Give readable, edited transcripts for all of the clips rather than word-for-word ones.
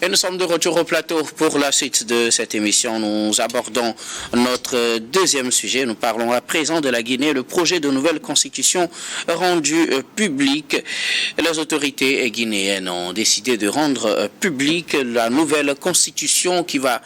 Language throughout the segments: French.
Et nous sommes de retour au plateau pour la suite de cette émission. Nous abordons notre deuxième sujet. Nous parlons à présent de la Guinée, le projet de nouvelle constitution rendu public. Les autorités guinéennes ont décidé de rendre publique la nouvelle constitution qui va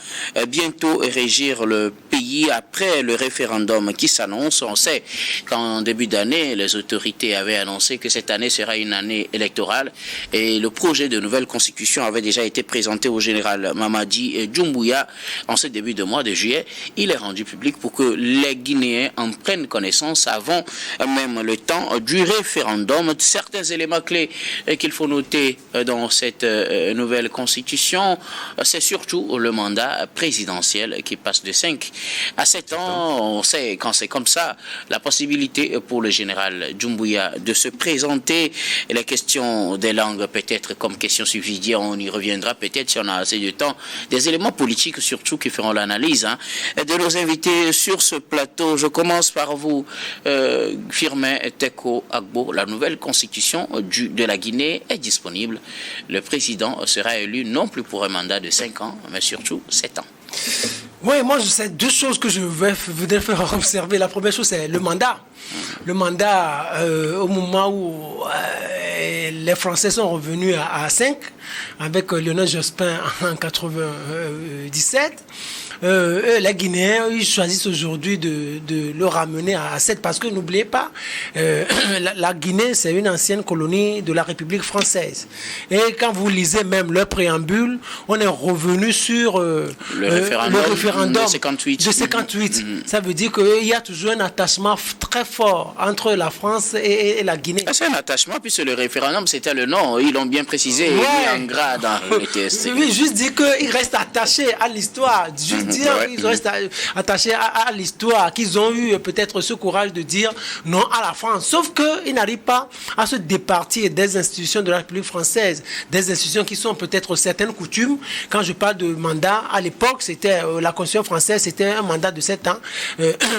bientôt régir le pays après le référendum qui s'annonce. On sait qu'en début d'année, les autorités avaient annoncé que cette année sera une année électorale et le projet de nouvelle constitution avait déjà été présenté au général Mamadi Doumbouya en ce début de mois de juillet. Il est rendu public pour que les Guinéens en prennent connaissance avant même le temps du référendum. Certains éléments clés qu'il faut noter dans cette nouvelle constitution, c'est surtout le mandat présidentiel qui passe de 5 à 7 ans. On sait, quand c'est comme ça, la possibilité pour le général Doumbouya de se présenter, les questions des langues peut-être comme question subsidiaire, on y reviendra peut-être si on a assez de temps, des éléments politiques surtout qui feront l'analyse de nos invités sur ce plateau. Je commence par vous, Firmin Teko Agbo. La nouvelle constitution de la Guinée est disponible. Le président sera élu non plus pour un mandat de 5 ans, mais surtout 7 ans. Oui, moi, je sais deux choses que je voudrais faire observer. La première chose, c'est le mandat. Le mandat, au moment où les Français sont revenus à 5, avec Lionel Jospin en 1997, les Guinéens, ils choisissent aujourd'hui de le ramener à 7 parce que n'oubliez pas, la Guinée, c'est une ancienne colonie de la République française. Et quand vous lisez même leur préambule, on est revenu sur le référendum de 58. Ça veut dire qu'il y a toujours un attachement très fort entre la France et la Guinée. C'est un attachement, puisque le référendum, c'était le nom. Ils l'ont bien précisé, mis en gras dans le TST. Oui, juste dire qu'ils restent attachés à l'histoire. Juste dire qu'ils restent attachés à l'histoire, qu'ils ont eu peut-être ce courage de dire non à la France. Sauf qu'ils n'arrivent pas à se départir des institutions de la République française, des institutions qui sont peut-être certaines coutumes. Quand je parle de mandat, à l'époque, c'était la Constitution française, c'était un mandat de 7 ans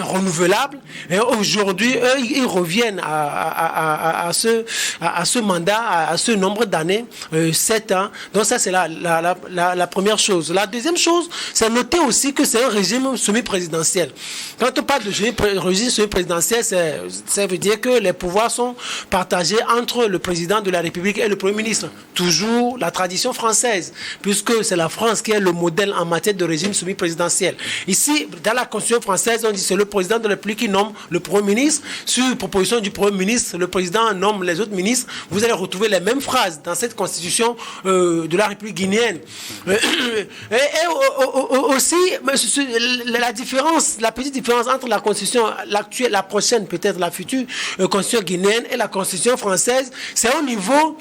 renouvelable. Et aujourd'hui, eux, ils reviennent à ce mandat, à ce nombre d'années, 7 ans. Donc ça, c'est la première chose. La deuxième chose, c'est noter aussi que c'est un régime semi-présidentiel. Quand on parle de régime semi-présidentiel, ça veut dire que les pouvoirs sont partagés entre le président de la République et le Premier ministre. Toujours la tradition française, puisque c'est la France qui est le modèle en matière de régime semi-présidentiel. Ici, dans la Constitution française, on dit que c'est le président de la République qui nomme le Premier ministre. Sur proposition du Premier ministre, le président nomme les autres ministres. Vous allez retrouver les mêmes phrases dans cette Constitution de la République guinéenne. Et aussi, la petite différence entre la Constitution, l'actuelle, la prochaine, peut-être la future Constitution guinéenne et la Constitution française, c'est au niveau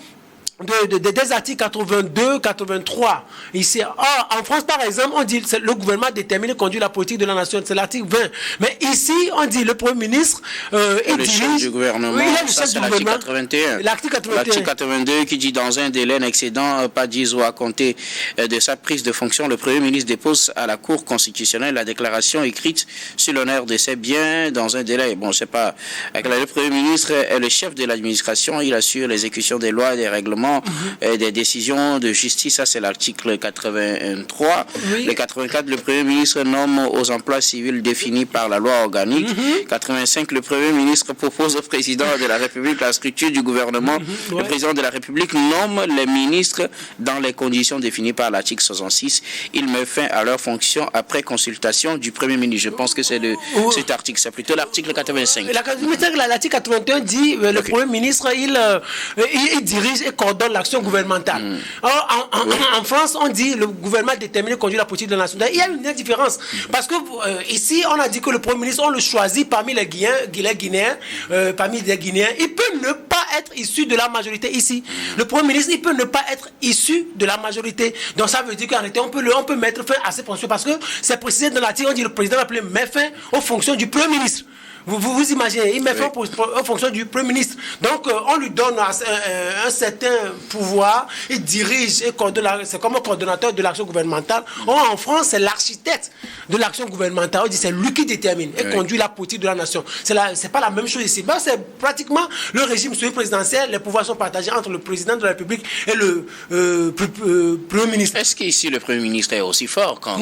des articles 82, 83. Ici, en France, par exemple, on dit que le gouvernement détermine et conduit la politique de la nation. C'est l'article 20. Mais ici, on dit le Premier ministre le chef du gouvernement. Oui, ça, c'est l'article 81. L'article 81. L'article 82 qui dit dans un délai n'excédant pas 10 ou à compter de sa prise de fonction, le Premier ministre dépose à la Cour constitutionnelle la déclaration écrite sur l'honneur de ses biens dans un délai. Bon, c'est pas. Le Premier ministre est le chef de l'administration. Il assure l'exécution des lois et des règlements des décisions de justice. Ça, c'est l'article 83. Oui. Le 84, le Premier ministre nomme aux emplois civils définis par la loi organique. 85, le Premier ministre propose au président de la République la structure du gouvernement. Le président de la République nomme les ministres dans les conditions définies par l'article 66. Il met fin à leur fonction après consultation du Premier ministre. Je pense que c'est cet article. C'est plutôt l'article 85. L'article 81 dit le Premier ministre, il dirige et coordonne l'action gouvernementale. Alors, en France, on dit le gouvernement détermine et conduit la politique de la nation. Il y a une différence. Parce que ici, on a dit que le Premier ministre, on le choisit parmi les Guinéens, parmi les Guinéens. Il peut ne pas être issu de la majorité ici. Le Premier ministre, il peut ne pas être issu de la majorité. Donc ça veut dire qu'en réalité, on peut mettre fin à ces fonctions parce que c'est précisé dans l'article, on dit le président va mettre fin aux fonctions du Premier ministre. Vous imaginez, il met fin aux fonctions du Premier ministre. Donc, on lui donne un certain pouvoir, il dirige et coordonne, c'est comme un coordonnateur de l'action gouvernementale. En France, c'est l'architecte de l'action gouvernementale. On dit c'est lui qui détermine et conduit la politique de la nation. C'est pas la même chose ici. Ben, c'est pratiquement le régime présidentiel, les pouvoirs sont partagés entre le président de la République et le Premier ministre. Est-ce qu'ici, le Premier ministre est aussi fort qu'en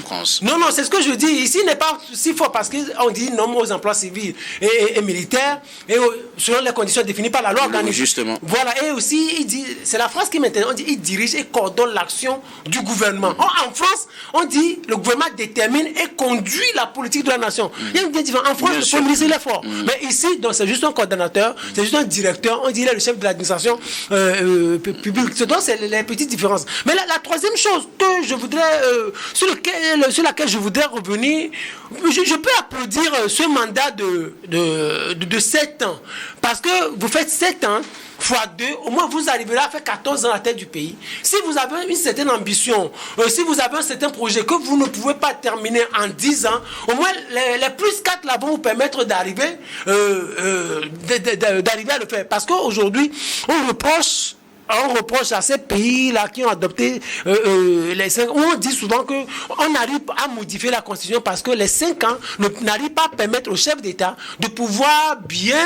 France? Non, c'est ce que je dis. Ici, il n'est pas si fort parce qu'on dit non aux emplois civils et militaires et selon les conditions définies par la loi organique. Justement. Voilà, et aussi, il dit, c'est la phrase qui m'intéresse, on dit il dirige et coordonne l'action du gouvernement. En France, on dit le gouvernement détermine et conduit la politique de la nation. Il y a une différence. En France, le Premier ministre, il est fort. Mais ici, donc, c'est juste un coordonnateur, c'est juste un directeur, on dit il est le chef de l'administration publique. Donc, c'est les petites différences. Mais la troisième chose que je voudrais, sur laquelle je voudrais revenir, je peux applaudir ce mandat de 7 ans. Parce que vous faites 7 ans, fois 2, au moins vous arriverez à faire 14 ans à la tête du pays. Si vous avez une certaine ambition, si vous avez un certain projet que vous ne pouvez pas terminer en 10 ans, au moins les plus 4 là vont vous permettre d'arriver à le faire. Parce qu'aujourd'hui, on reproche à ces pays-là qui ont adopté les 5 ans. On dit souvent qu'on arrive à modifier la Constitution parce que les 5 ans n'arrivent pas à permettre au chef d'État de pouvoir bien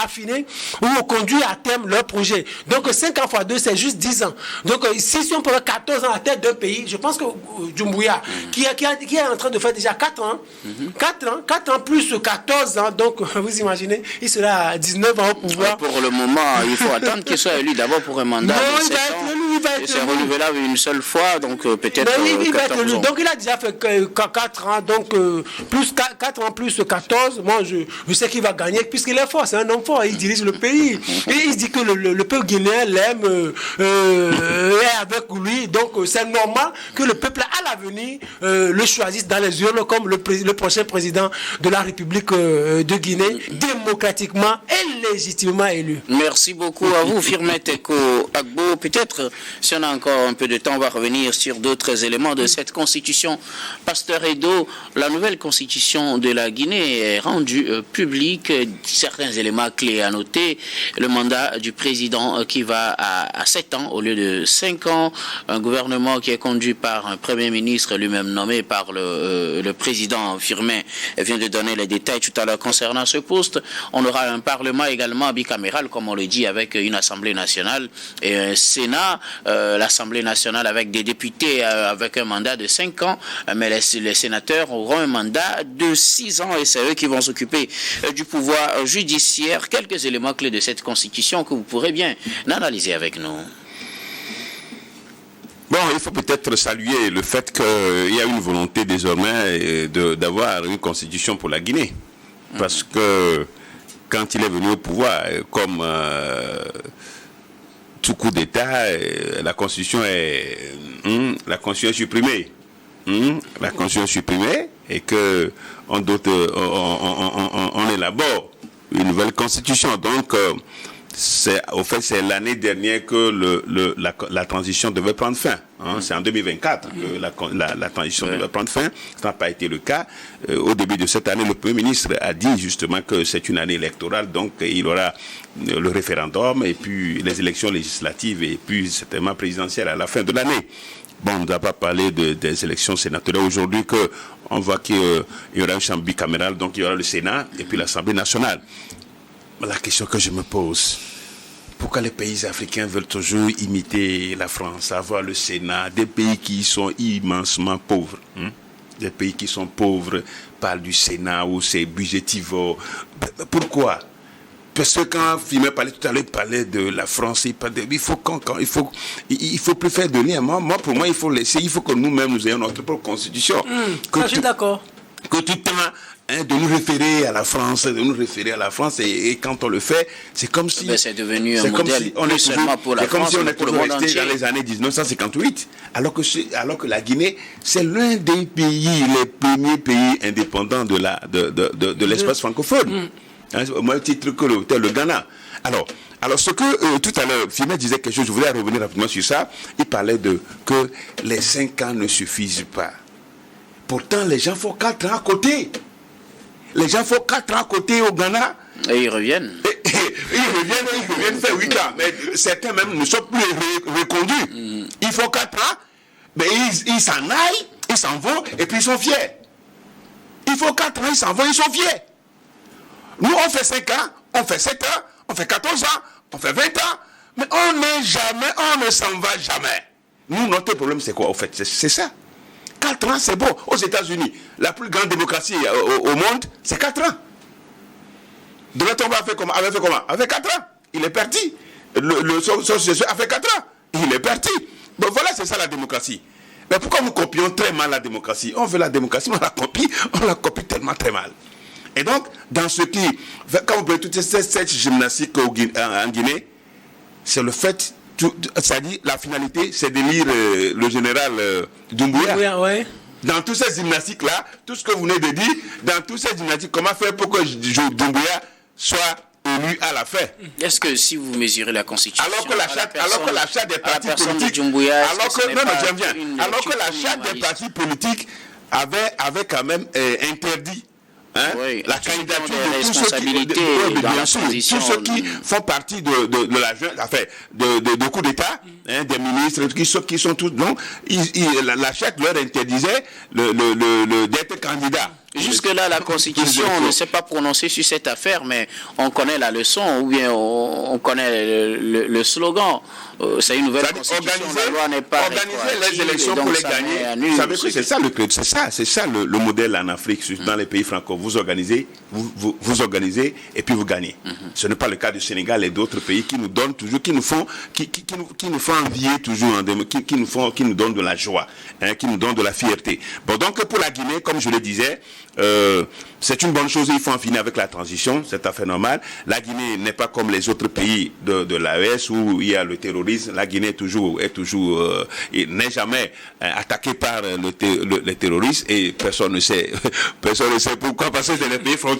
affiner ou conduire à terme leur projet. Donc 5 ans fois 2, c'est juste 10 ans. Donc si on peut 14 ans à la tête d'un pays, je pense que Doumbouya, qui est en train de faire déjà 4 ans, 4 ans plus 14 ans, donc vous imaginez, il sera à 19 ans au pouvoir. Pour le moment, il faut attendre qu'il soit élu d'abord pour un mandat de 7 ans. C'est renouvelable une seule fois, donc peut-être il va être 14 élu. ans. Donc il a déjà fait 4 ans, donc plus 4 ans plus 14, moi je sais qu'il va gagner puisqu'il est fort, c'est un homme fort, il dirige le pays. Et il dit que le peuple guinéen l'aime, est avec lui, donc c'est normal que le peuple à l'avenir le choisisse dans les urnes comme le prochain président de la République de Guinée, démocratiquement et légitimement élu. Merci beaucoup à vous, Firmet Eko Agbo. Peut-être, si on a encore un peu de temps, on va revenir sur d'autres éléments de cette constitution. Pasteur Edo, la nouvelle constitution de la Guinée est rendue publique. Certains éléments clés à noter. Le mandat du président qui va à 7 ans au lieu de 5 ans. Un gouvernement qui est conduit par un premier ministre lui-même nommé par le président Firmin vient de donner les détails tout à l'heure concernant ce poste. On aura un parlement également bicaméral, comme on le dit, avec une assemblée nationale et un Sénat, l'Assemblée nationale avec des députés avec un mandat de 5 ans, mais les sénateurs auront un mandat de 6 ans et c'est eux qui vont s'occuper du pouvoir judiciaire. Quelques éléments clés de cette constitution que vous pourrez bien analyser avec nous. Bon, il faut peut-être saluer le fait qu'il y a une volonté désormais d'avoir une constitution pour la Guinée. Parce que quand il est venu au pouvoir, comme tout coup d'État, la constitution est supprimée. La constitution est supprimée et que on élabore une nouvelle constitution. Donc, c'est l'année dernière que la transition devait prendre fin. C'est en 2024 que la transition devait prendre fin. Ça n'a pas été le cas. Au début de cette année, le Premier ministre a dit justement que c'est une année électorale, donc il y aura le référendum et puis les élections législatives et puis certainement présidentielles à la fin de l'année. Bon, on ne doit pas parler des élections sénatoriales aujourd'hui, on voit qu'il y aura une chambre bicamérale, donc il y aura le Sénat et puis l'Assemblée nationale. La question que je me pose, pourquoi les pays africains veulent toujours imiter la France, avoir le Sénat, des pays qui sont immensement pauvres, des pays qui sont pauvres parlent du Sénat où c'est budgétivore. Pourquoi? Parce que quand Firmin parlait tout à l'heure, il parlait de la France, il faut plus faire de lien. Pour moi, il faut que nous-mêmes nous ayons notre propre constitution. Je suis d'accord. Que tout le temps, de nous référer à la France, et quand on le fait, c'est comme si... c'est devenu un modèle, plus seulement pour la France, mais pour le monde entier. Dans les années 1958, alors que la Guinée, c'est l'un des les premiers pays indépendants de l'espace francophone. Au même titre que le Ghana. Alors ce que tout à l'heure, Firmin disait quelque chose, je voulais revenir rapidement sur ça. Il parlait que les 5 ans ne suffisent pas. Pourtant, les gens font 4 ans à côté. Les gens font 4 ans à côté au Ghana. Et ils reviennent. Ils reviennent faire 8 ans. Mais certains même ne sont plus reconduits. Ils font 4 ans, mais ils s'en aillent, ils s'en vont, et puis ils sont fiers. Ils font 4 ans, ils s'en vont, ils sont fiers. Nous, on fait 5 ans, on fait 7 ans, on fait 14 ans, on fait 20 ans, mais on ne s'en va jamais. Nous, notre problème, c'est quoi, au fait? C'est ça. 4 ans, c'est bon. Aux États-Unis, la plus grande démocratie au monde, c'est 4 ans. Donald Trump avait fait comment? Avec 4 ans. Il est parti. Son successeur a fait 4 ans. Il est parti. Donc voilà, c'est ça la démocratie. Mais pourquoi nous copions très mal la démocratie? On veut la démocratie, mais on la copie tellement très mal. Et donc, dans ce qui... Quand vous voyez toute cette gymnastique en Guinée, c'est le fait... C'est-à-dire, la finalité, c'est d'élire le général Doumbouya. Ouais. Dans toutes ces gymnastiques-là, tout ce que vous venez de dire, dans toutes ces gymnastiques, comment faire pour que Doumbouya soit élu à la fin? Est-ce que si vous mesurez la Constitution... Alors que la charte des partis politiques... Alors que la charte des partis politiques avait quand même interdit oui, la candidature des de tous ceux qui font partie de la jeune, enfin, de coup d'État, des ministres, qui sont tous, donc, la charte leur interdisait d'être candidat. Jusque-là, la Constitution ne s'est pas prononcée sur cette affaire, mais on connaît la leçon, ou bien on connaît le slogan. C'est une nouvelle Constitution, la loi n'est pas organiser les élections pour les gagner. Vous savez que c'est ça le modèle en Afrique, dans les pays francophones. Vous organisez et puis vous gagnez. Ce n'est pas le cas du Sénégal et d'autres pays qui nous donnent toujours, qui nous font envier toujours, qui nous donnent de la joie, qui nous donnent de la fierté. Bon, donc pour la Guinée, comme je le disais, c'est une bonne chose, il faut en finir avec la transition, c'est tout à fait normal. La Guinée n'est pas comme les autres pays de l'AES où il y a le terrorisme. La Guinée n'est jamais attaquée par les terroristes et personne ne sait pourquoi, parce que c'est des pays frontaliers,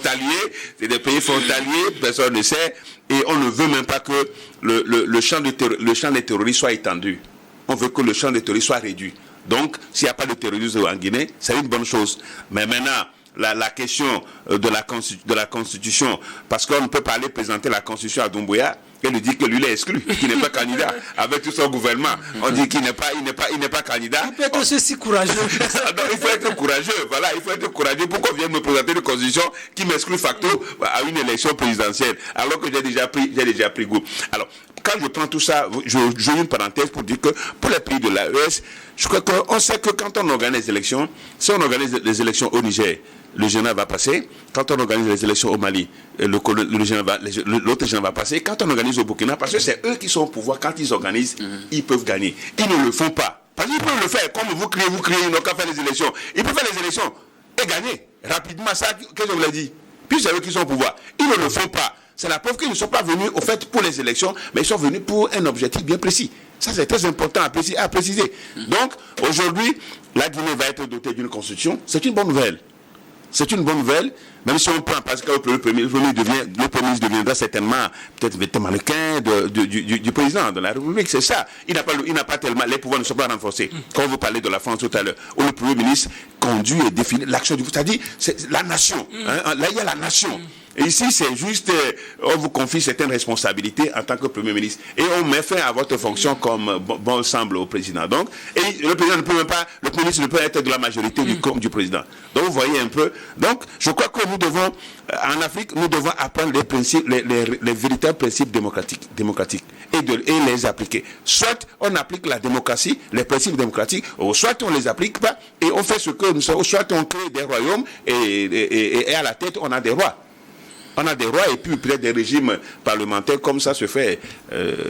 personne ne sait, et on ne veut même pas que le champ des terroristes soit étendu. On veut que le champ des terroristes soit réduit. Donc, s'il n'y a pas de terrorisme en Guinée, c'est une bonne chose. Mais maintenant, la question de la Constitution, parce qu'on ne peut pas aller présenter la Constitution à Doumbouya et lui dire que lui il est exclu, qu'il n'est pas candidat avec tout son gouvernement. On dit qu'il n'est pas candidat. Il peut être aussi courageux. Non, il faut être courageux. Voilà, il faut être courageux. Pourquoi on vient me présenter une Constitution qui m'exclut facto à une élection présidentielle, alors que j'ai déjà pris goût. Alors, quand je prends tout ça, je joue une parenthèse pour dire que pour les pays de l'AES, je crois qu'on sait que quand on organise les élections, si on organise les élections au Niger, le général va passer. Quand on organise les élections au Mali, l'autre général va passer. Quand on organise au Burkina, parce que c'est eux qui sont au pouvoir, quand ils organisent, ils peuvent gagner. Ils ne le font pas. Parce qu'ils peuvent le faire. Comme vous criez, ils n'ont qu'à faire les élections. Ils peuvent faire les élections et gagner rapidement. Ça, qu'est-ce que je vous l'ai dit? Puis c'est eux qui sont au pouvoir. Ils ne le font pas. C'est la preuve qu'ils ne sont pas venus au fait pour les élections, mais ils sont venus pour un objectif bien précis. Ça, c'est très important à préciser. Donc, aujourd'hui, la Guinée va être dotée d'une constitution. C'est une bonne nouvelle. C'est une bonne nouvelle, même si on prend, parce que le Premier ministre deviendra certainement peut-être mannequin du président de la République, c'est ça. Il n'a pas tellement, les pouvoirs ne sont pas renforcés. Quand vous parlez de la France tout à l'heure, où le Premier ministre conduit et définit l'action du... C'est-à-dire, c'est la nation. Là, il y a la nation. Et ici, c'est juste, on vous confie certaines responsabilités en tant que Premier ministre. Et on met fin à votre fonction comme bon semble au président. Donc, et le président ne peut même pas, le Premier ministre ne peut être de la majorité du président. Donc, vous voyez un peu. Donc, je crois que nous devons, en Afrique, nous devons apprendre les principes, les véritables principes démocratiques et les appliquer. Soit on applique la démocratie, les principes démocratiques, ou soit on les applique pas et on fait ce que nous sommes, soit on crée des royaumes et à la tête, on a des rois. On a des rois et puis peut-être des régimes parlementaires comme ça se fait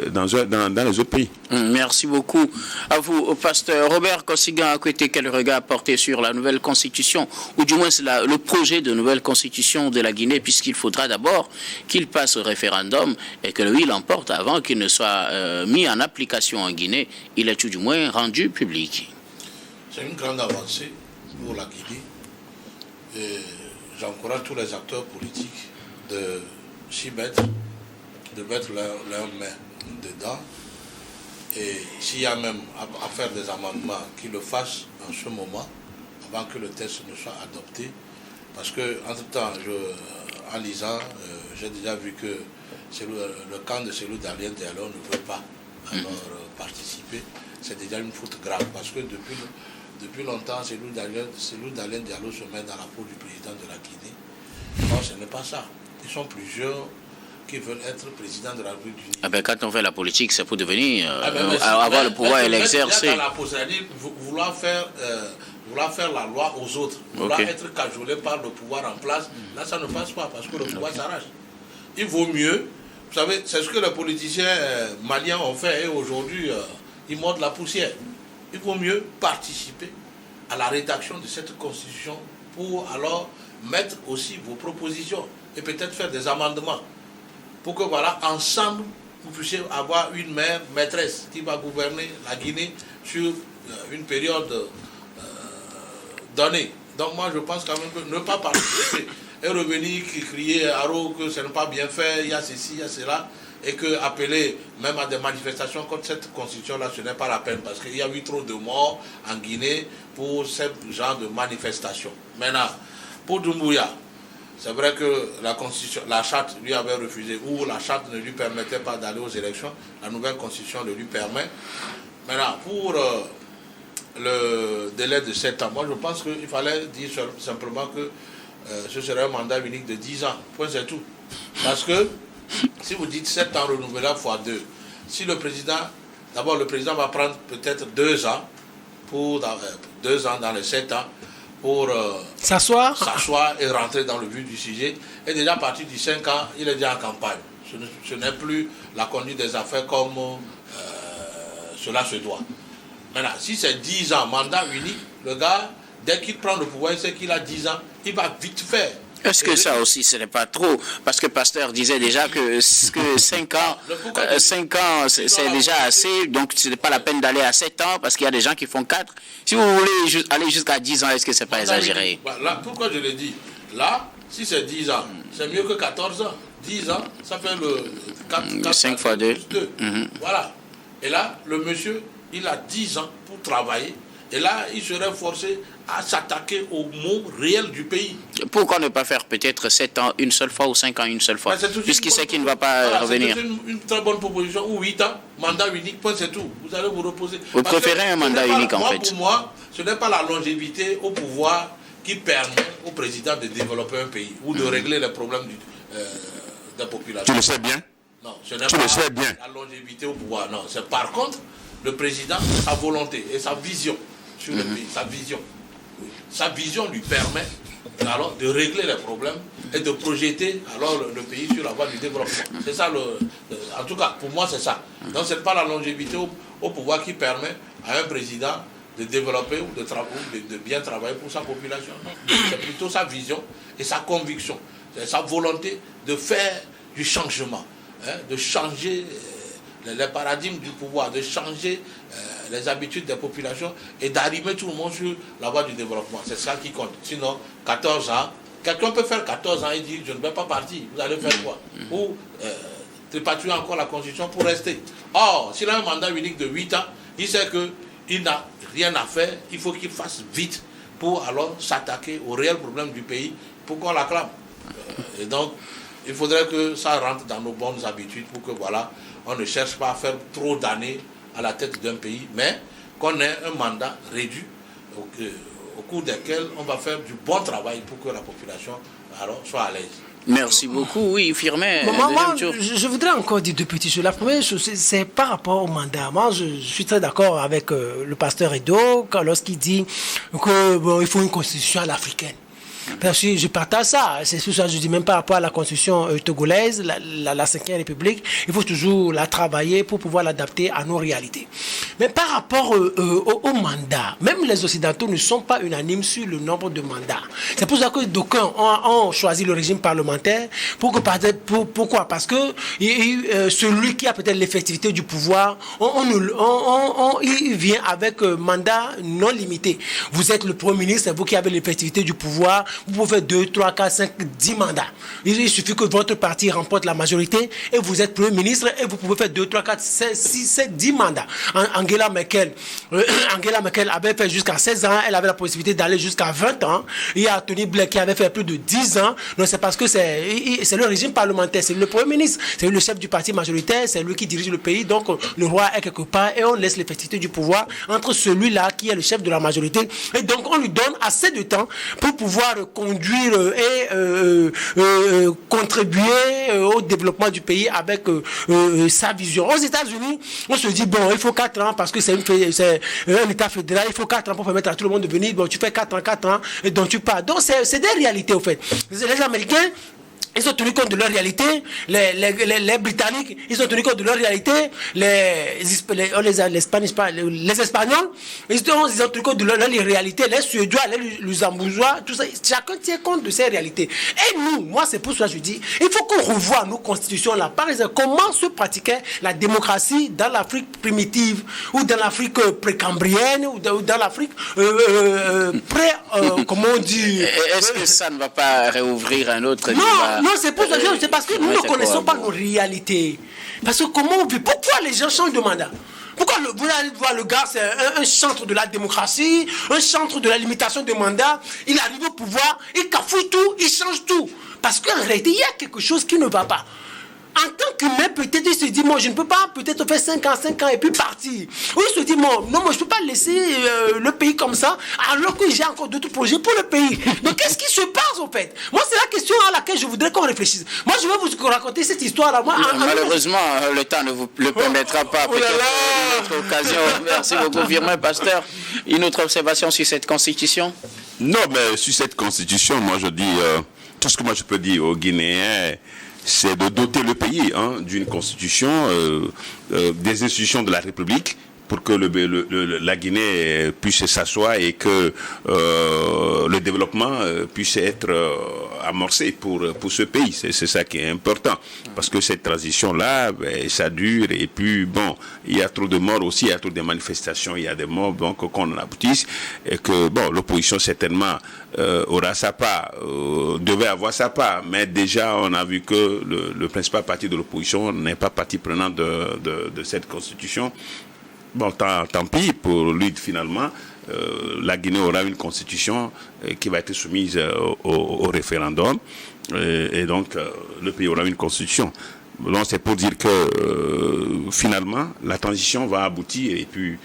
dans les autres pays. Merci beaucoup à vous, pasteur Robert Kossigan Akwete. Quel regard porter sur la nouvelle constitution, ou du moins le projet de nouvelle constitution de la Guinée, puisqu'il faudra d'abord qu'il passe au référendum et que lui l'emporte avant qu'il ne soit mis en application en Guinée. Il est tout du moins rendu public. C'est une grande avancée pour la Guinée et j'encourage tous les acteurs politiques de s'y mettre, de mettre leur main dedans, et s'il y a même à faire des amendements, qu'ils le fassent en ce moment, avant que le texte ne soit adopté, Parce que, entre-temps, en lisant, j'ai déjà vu que le camp de Cellou Dalein Diallo ne veut pas alors, participer. C'est déjà une faute grave. Parce que depuis longtemps, Cellou Dalein Diallo se met dans la peau du président de la Guinée. Non, ce n'est pas ça. Ils sont plusieurs qui veulent être président de la République du Niger. Ah ben, quand on fait la politique, c'est pour devenir, avoir le pouvoir et l'exercer. Dans la c'est-à-dire vouloir faire la loi aux autres, vouloir être cajolé par le pouvoir en place, là ça ne passe pas parce que le pouvoir s'arrache. Il vaut mieux, vous savez, c'est ce que les politiciens maliens ont fait et aujourd'hui ils mordent la poussière. Il vaut mieux participer à la rédaction de cette constitution pour alors mettre aussi vos propositions et peut-être faire des amendements pour que voilà, ensemble, vous puissiez avoir une maîtresse qui va gouverner la Guinée sur une période donnée. Donc moi je pense quand même que ne pas participer et revenir crier à Haro que ce n'est pas bien fait, il y a ceci, il y a cela, et que appeler même à des manifestations contre cette constitution-là, ce n'est pas la peine, parce qu'il y a eu trop de morts en Guinée pour ce genre de manifestation. Maintenant, pour Doumbouya, c'est vrai que la charte lui avait refusé, ou la charte ne lui permettait pas d'aller aux élections. La nouvelle constitution le lui permet. Maintenant, pour le délai de 7 ans, moi je pense qu'il fallait dire simplement que ce serait un mandat unique de 10 ans. Point, c'est tout. Parce que si vous dites 7 ans renouvelables fois 2, si le président va prendre peut-être 2 ans, dans les 7 ans, pour s'asseoir et rentrer dans le vif du sujet. Et déjà à partir du 5 ans, il est déjà en campagne. Ce n'est plus la conduite des affaires comme cela se doit. Maintenant, si c'est 10 ans, mandat unique, le gars, dès qu'il prend le pouvoir, il sait qu'il a 10 ans, il va vite faire. Est-ce que ça aussi, ce n'est pas trop? Parce que Pasteur disait déjà que 5 ans, c'est déjà assez, donc ce n'est pas la peine d'aller à 7 ans, parce qu'il y a des gens qui font 4. Si vous voulez aller jusqu'à 10 ans, est-ce que ce n'est pas exagéré? Là, pourquoi je l'ai dit? Là, si c'est 10 ans, c'est mieux que 14 ans. 10 ans, ça fait le 4 5 fois 2. Voilà. Et là, le monsieur, il a 10 ans pour travailler. Et là, il serait forcé à s'attaquer aux maux réels du pays. Pourquoi ne pas faire peut-être 7 ans une seule fois ou 5 ans une seule fois, puisqu'il sait qu'il ne va pas revenir? C'est une très bonne proposition, ou 8 ans, mandat unique, point, c'est tout. Vous allez vous reposer. Vous préférez un mandat unique en fait? Pour moi, ce n'est pas la longévité au pouvoir qui permet au président de développer un pays ou de régler les problèmes des populations. Tu le sais bien? Non, ce n'est pas la longévité au pouvoir. Non, c'est par contre le président, sa volonté et sa vision sur le pays, sa vision. Oui. Sa vision lui permet alors de régler les problèmes et de projeter alors le pays sur la voie du développement. C'est ça en tout cas, pour moi, c'est ça. Donc, ce n'est pas la longévité au pouvoir qui permet à un président de développer ou de bien travailler pour sa population. C'est plutôt sa vision et sa conviction. C'est sa volonté de faire du changement, de changer les paradigmes du pouvoir, de changer les habitudes des populations et d'arriver tout le monde sur la voie du développement. C'est ça qui compte. Sinon, 14 ans, quelqu'un peut faire 14 ans et dire je ne vais pas partir, vous allez faire quoi? Ou tripatouiller encore la Constitution pour rester. Or, s'il a un mandat unique de 8 ans, il sait qu'il n'a rien à faire, il faut qu'il fasse vite pour alors s'attaquer aux réels problèmes du pays pour qu'on l'acclame. Et donc, il faudrait que ça rentre dans nos bonnes habitudes pour que voilà, on ne cherche pas à faire trop d'années à la tête d'un pays, mais qu'on ait un mandat réduit au cours desquels on va faire du bon travail pour que la population alors, soit à l'aise. Merci beaucoup, oui, Firmin. Moi, je voudrais encore dire deux petites choses. La première chose, c'est par rapport au mandat. Moi, je suis très d'accord avec le pasteur Edo lorsqu'il dit qu'il faut une constitution à l'africaine. Parce que je partage ça. C'est tout ça, je dis même par rapport à la constitution togolaise, la 5e République, il faut toujours la travailler pour pouvoir l'adapter à nos réalités. Mais par rapport au mandat, même les Occidentaux ne sont pas unanimes sur le nombre de mandats. C'est pour ça que d'aucuns ont choisi le régime parlementaire. Pourquoi? Parce que celui qui a peut-être l'effectivité du pouvoir, il vient avec mandat non limité. Vous êtes le Premier ministre, c'est vous qui avez l'effectivité du pouvoir. vous pouvez faire 2, 3, 4, 5, 10 mandats. Il suffit que votre parti remporte la majorité et vous êtes Premier ministre et vous pouvez faire 2, 3, 4, 5, 6, 7, 10 mandats. Angela Merkel avait fait jusqu'à 16 ans, elle avait la possibilité d'aller jusqu'à 20 ans. Il y a Tony Blair qui avait fait plus de 10 ans. Donc c'est parce que c'est le régime parlementaire, c'est le Premier ministre, c'est lui le chef du parti majoritaire, c'est lui qui dirige le pays. Donc le roi est quelque part et on laisse l'effectivité du pouvoir entre celui-là qui est le chef de la majorité. Et donc on lui donne assez de temps pour pouvoir conduire et contribuer au développement du pays avec sa vision. Aux États-Unis, on se dit bon, il faut 4 ans parce que c'est un État fédéral, il faut 4 ans pour permettre à tout le monde de venir. Bon, tu fais 4 ans et donc tu pars. Donc c'est des réalités au fait. Les Américains, ils ont tenu compte de leur réalité. Les Britanniques, ils ont tenu compte de leur réalité. Les Espagnols, ils ont tenu compte de leur réalité. Les Suédois, les Luxembourgeois, tout ça. Chacun tient compte de ces réalités. Et nous, moi, c'est pour ça que je dis, il faut qu'on revoie nos constitutions là. Par exemple, comment se pratiquait la démocratie dans l'Afrique primitive, ou dans l'Afrique précambrienne, ou dans l'Afrique comment on dit. Est-ce que ça ne va pas réouvrir un autre débat? Non, c'est pour ça, c'est parce que nous ne connaissons pas nos réalités. Parce que comment on vit? Pourquoi les gens changent de mandat? Pourquoi vous allez voir le gars, c'est un chantre de la démocratie, un chantre de la limitation des mandats. Il arrive au pouvoir, il cafouille tout, il change tout. Parce qu'en réalité, il y a quelque chose qui ne va pas. En tant qu'humain, peut-être il se dit, moi je ne peux pas peut-être faire 5 ans et puis partir. Ou il se dit, non, moi je ne peux pas laisser le pays comme ça, alors que j'ai encore d'autres projets pour le pays. Donc qu'est-ce qui se passe en fait? Moi c'est la question à laquelle je voudrais qu'on réfléchisse. Moi je vais vous raconter cette histoire-là. Malheureusement, le temps ne vous le permettra pas. Peut-être une autre occasion. Merci beaucoup, Firmin Pasteur. Une autre observation sur cette constitution? Non, mais sur cette constitution, moi je dis, tout ce que moi je peux dire aux Guinéens, c'est de doter le pays d'une constitution, des institutions de la République, pour que la Guinée puisse s'asseoir et que le développement puisse être amorcé pour ce pays. C'est ça qui est important. Parce que cette transition-là, ça dure et puis, bon, il y a trop de morts aussi, il y a trop de manifestations, il y a des morts, donc qu'on en aboutisse. Et que, bon, l'opposition certainement aura sa part, devait avoir sa part. Mais déjà, on a vu que le principal parti de l'opposition n'est pas partie prenante de cette constitution. Bon, tant pis pour lui, finalement. La Guinée aura une constitution qui va être soumise au référendum. Et donc, le pays aura une constitution. Donc, c'est pour dire que, finalement, la transition va aboutir et puis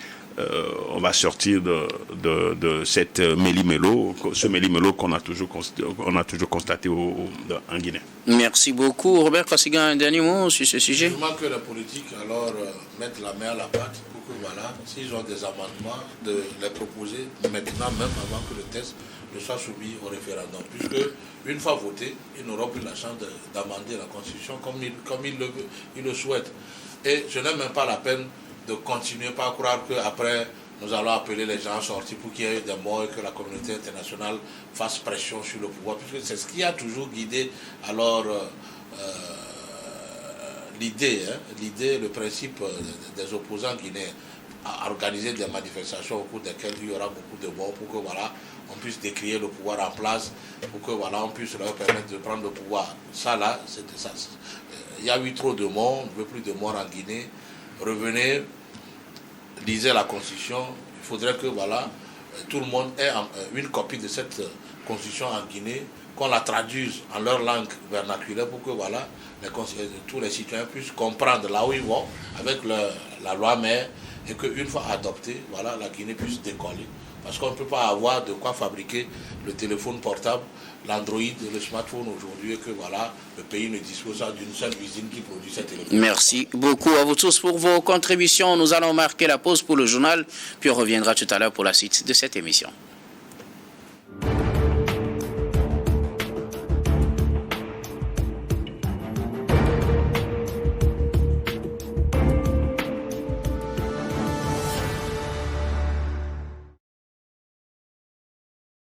on va sortir de cette méli-mélo, ce méli-mélo qu'on a toujours constaté en Guinée. Merci beaucoup. Robert Kosigan, un dernier mot sur ce sujet? Je pense que la politique, alors, mettre la main à la pâte pour que, voilà, s'ils ont des amendements, de les proposer maintenant, même avant que le texte ne soit soumis au référendum. Puisque, une fois voté, ils n'auront plus la chance d'amender la Constitution comme ils le souhaitent. Et je n'ai même pas la peine de continuer par croire qu'après, nous allons appeler les gens sortis pour qu'il y ait des morts et que la communauté internationale fasse pression sur le pouvoir. Puisque c'est ce qui a toujours guidé alors l'idée, le principe des opposants guinéens à organiser des manifestations au cours desquelles il y aura beaucoup de morts pour que voilà, on puisse décrier le pouvoir en place, pour que voilà, on puisse leur permettre de prendre le pouvoir. Ça là, c'était ça. Il y a eu trop de morts, on ne veut plus de morts en Guinée. Revenez, lisez la Constitution. Il faudrait que voilà, tout le monde ait une copie de cette Constitution en Guinée, qu'on la traduise en leur langue vernaculaire pour que voilà, tous les citoyens puissent comprendre là où ils vont avec la loi mère et qu'une fois adoptée, voilà, la Guinée puisse décoller. Parce qu'on ne peut pas avoir de quoi fabriquer le téléphone portable, l'Android, le smartphone aujourd'hui, et que voilà, le pays ne dispose pas d'une seule usine qui produit ces téléphones. Merci beaucoup à vous tous pour vos contributions. Nous allons marquer la pause pour le journal, puis on reviendra tout à l'heure pour la suite de cette émission.